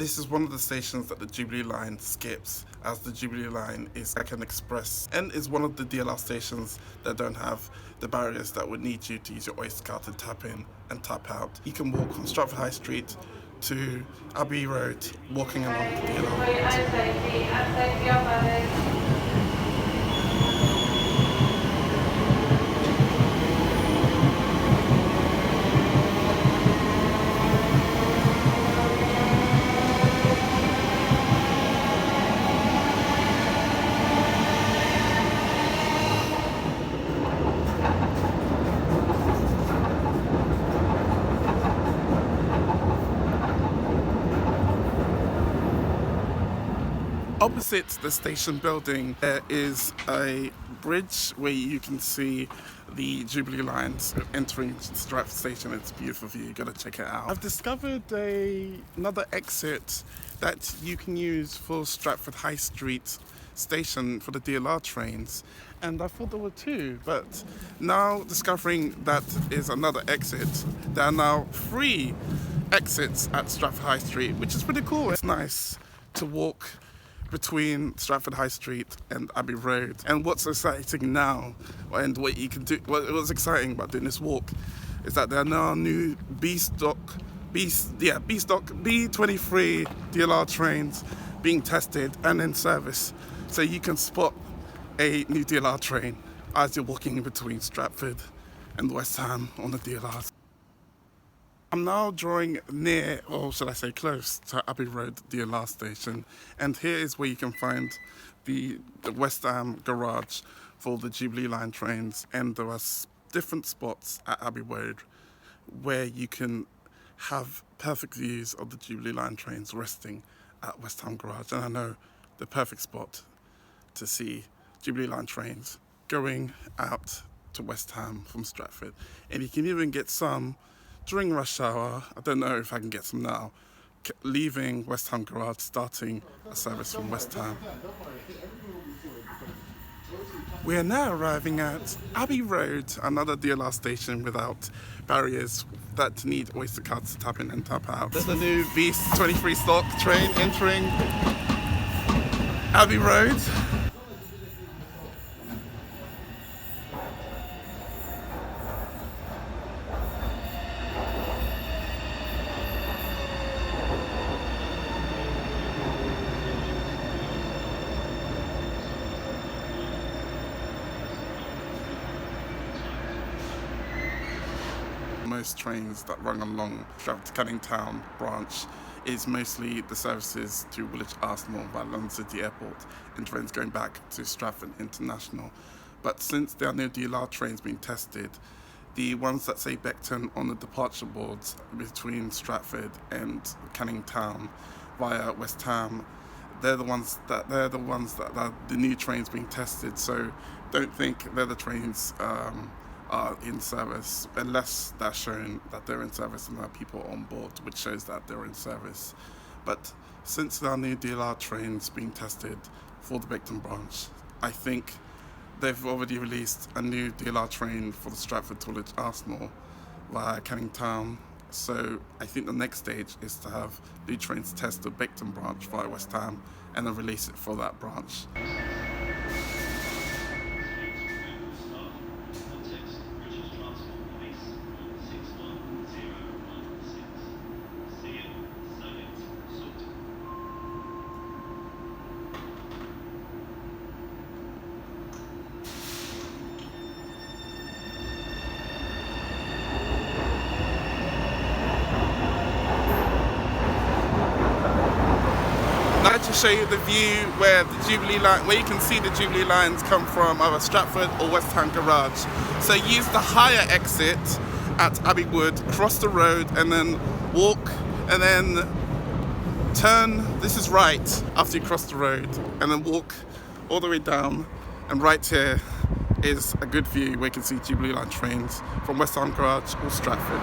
This is one of the stations that the Jubilee line skips, as the Jubilee line is like an express and is one of the DLR stations that don't have the barriers that would need you to use your Oyster card to tap in and tap out. You can walk from Stratford High Street to Abbey Road, walking along the DLR route. Opposite the station building, there is a bridge where you can see the Jubilee lines entering Stratford Station. It's a beautiful view, you gotta check it out. I've discovered another exit that you can use for Stratford High Street station for the DLR trains, and I thought there were two, but now discovering that is another exit. There are now 3 exits at Stratford High Street, which is pretty cool. It's nice to walk between Stratford High Street and Abbey Road. And what's exciting now, and what you can do, what's exciting about doing this walk, is that there are now new B-stock B23 DLR trains being tested and in service. So you can spot a new DLR train as you're walking in between Stratford and West Ham on the DLRs. I'm now drawing near, or should I say close, to Abbey Road DLR station, and here is where you can find the West Ham garage for the Jubilee line trains, and there are different spots at Abbey Road where you can have perfect views of the Jubilee line trains resting at West Ham garage. And I know the perfect spot to see Jubilee line trains going out to West Ham from Stratford, and you can even get some during rush hour. I don't know if I can get some now, leaving West Ham Garage, starting a service from West Ham. We are now arriving at Abbey Road, another DLR station without barriers that need Oyster cards to tap in and tap out. There's the new B23 stock train entering Abbey Road. Most trains that run along Stratford to Canning Town branch is mostly the services to Woolwich Arsenal by London City Airport and trains going back to Stratford International. But since there are no DLR trains being tested, the ones that say Beckton on the departure boards between Stratford and Canning Town via West Ham, they're the ones that are the new trains being tested. So don't think they're the trains are in service unless they're shown that they're in service and there are people on board, which shows that they're in service. But since there are new DLR trains being tested for the Beckton branch, I think they've already released a new DLR train for the Stratford to Woolwich Arsenal via Canning Town. So I think the next stage is to have new trains test the Beckton branch via West Ham and then release it for that branch. Now to show you the view where the Jubilee line, where you can see the Jubilee lines come from, either Stratford or West Ham Garage. So use the higher exit at Abbey Wood, cross the road, and then walk, and then turn. This is right after you cross the road, and then walk all the way down. And right here is a good view where you can see Jubilee line trains from West Ham Garage or Stratford.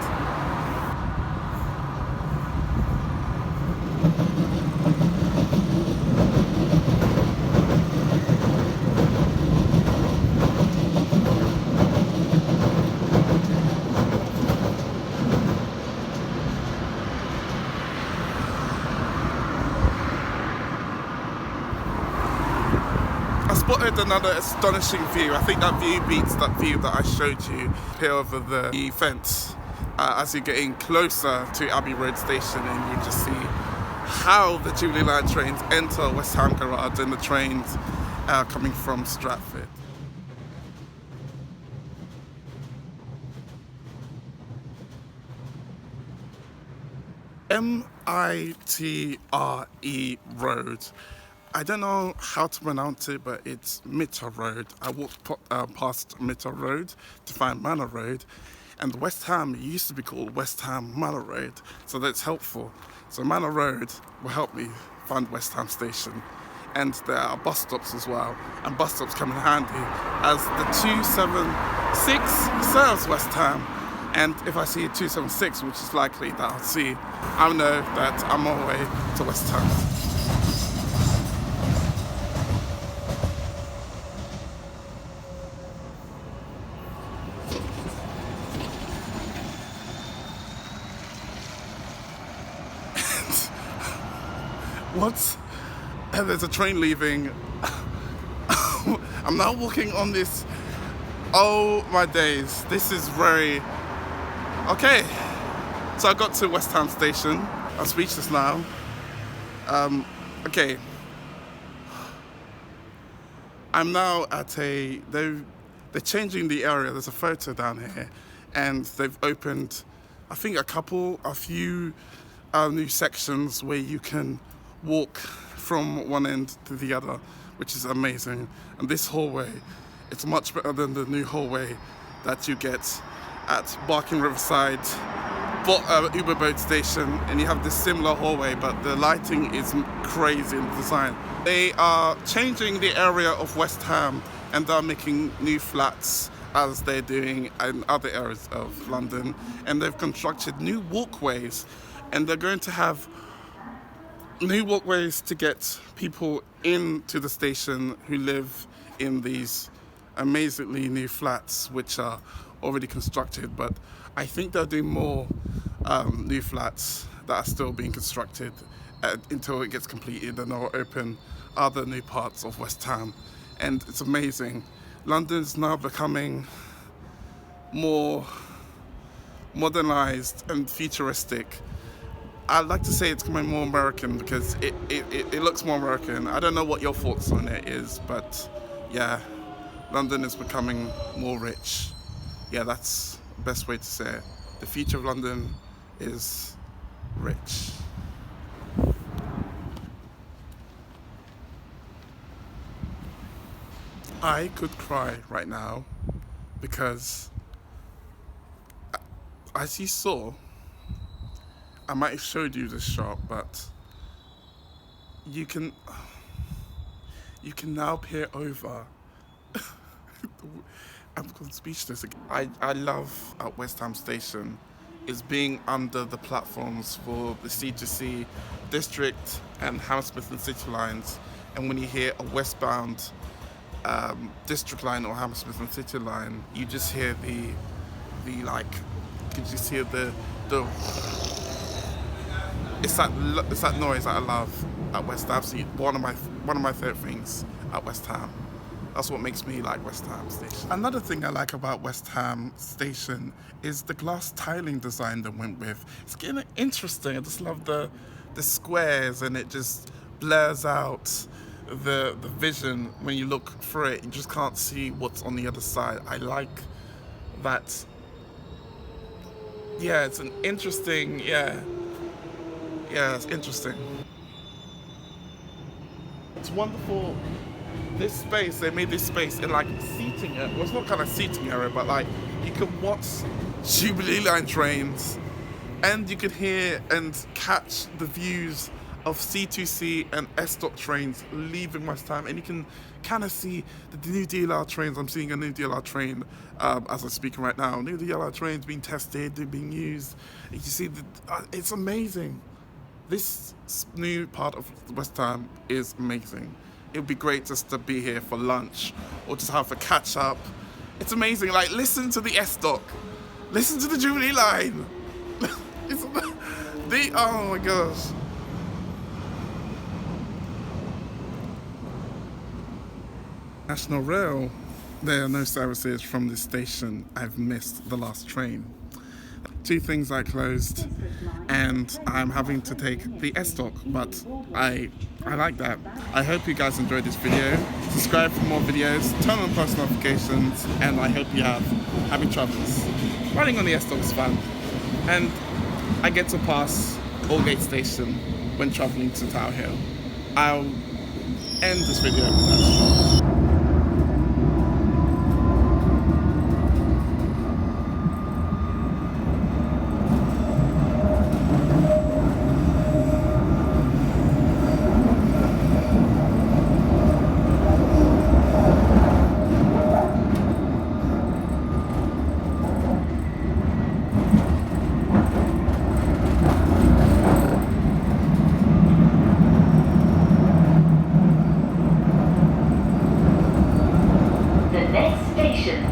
spotted another astonishing view. I think that view beats that view that I showed you here over the fence. As you're getting closer to Abbey Road Station, and you just see how the Jubilee Line trains enter West Ham Garage and the trains coming from Stratford. Mitre Road. I don't know how to pronounce it, but it's Mitre Road. I walked past Mitre Road to find Manor Road, and West Ham used to be called West Ham Manor Road, so that's helpful. So Manor Road will help me find West Ham Station. And there are bus stops as well, and bus stops come in handy as the 276 serves West Ham. And if I see a 276, which is likely that I'll see, I know that I'm on my way to West Ham. What? And there's a train leaving. I'm now walking on this. Oh my days. This is very... Okay. So I got to West Ham Station. I'm speechless now. Okay. I'm now at a... They're changing the area. There's a photo down here. And they've opened, I think, a few new sections where you can walk from one end to the other, which is amazing. And this hallway, it's much better than the new hallway that you get at Barking Riverside Uber boat station, and you have this similar hallway, but the lighting is crazy in the design. They are changing the area of West Ham, and they're making new flats as they're doing in other areas of London, and they've constructed new walkways, and they're going to have new walkways to get people into the station who live in these amazingly new flats, which are already constructed. But I think they'll do more new flats that are still being constructed until it gets completed, and they'll open other new parts of West Ham. And it's amazing. London's now becoming more modernized and futuristic. I'd like to say it's becoming more American because it looks more American. I don't know what your thoughts on it is, but yeah, London is becoming more rich. Yeah, that's the best way to say it. The future of London is rich. I could cry right now because, as you saw, I might have showed you this shop, but you can now peer over. I'm gone speechless again. I love at West Ham Station is being under the platforms for the C2C District and Hammersmith and City lines, and when you hear a westbound District line or Hammersmith and City line, you just hear the like, you just hear the it's that noise that I love at West Ham. One of my favorite things at West Ham. That's what makes me like West Ham Station. Another thing I like about West Ham Station is the glass tiling design that went with. It's getting interesting. I just love the squares, and it just blurs out the vision when you look through it. You just can't see what's on the other side. I like that. Yeah, it's an interesting, yeah, it's interesting. It's wonderful. This space, they made this space in like seating area. Well, it's not kind of seating area, but like you can watch Jubilee Line trains, and you can hear and catch the views of C2C and S-Dot trains leaving West Ham, and you can kind of see the new DLR trains. I'm seeing a new DLR train as I'm speaking right now. New DLR trains being tested, they're being used. You see, it's amazing. This new part of West Ham is amazing. It would be great just to be here for lunch or just have a catch up. It's amazing. Like, listen to the S-Dock. Listen to the Jubilee Line. Oh my gosh. National Rail, there are no services from this station. I've missed the last train. Two things are closed, and I'm having to take the S-Talk, but I like that. I hope you guys enjoyed this video. Subscribe for more videos, turn on post notifications, and I hope you have happy travels. Running on the S-Talk is fun, and I get to pass Aldgate Station when traveling to Tower Hill. I'll end this video with that.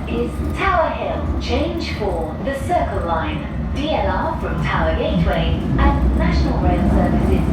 Is Tower Hill. Change for the Circle Line, DLR from Tower Gateway, and National Rail services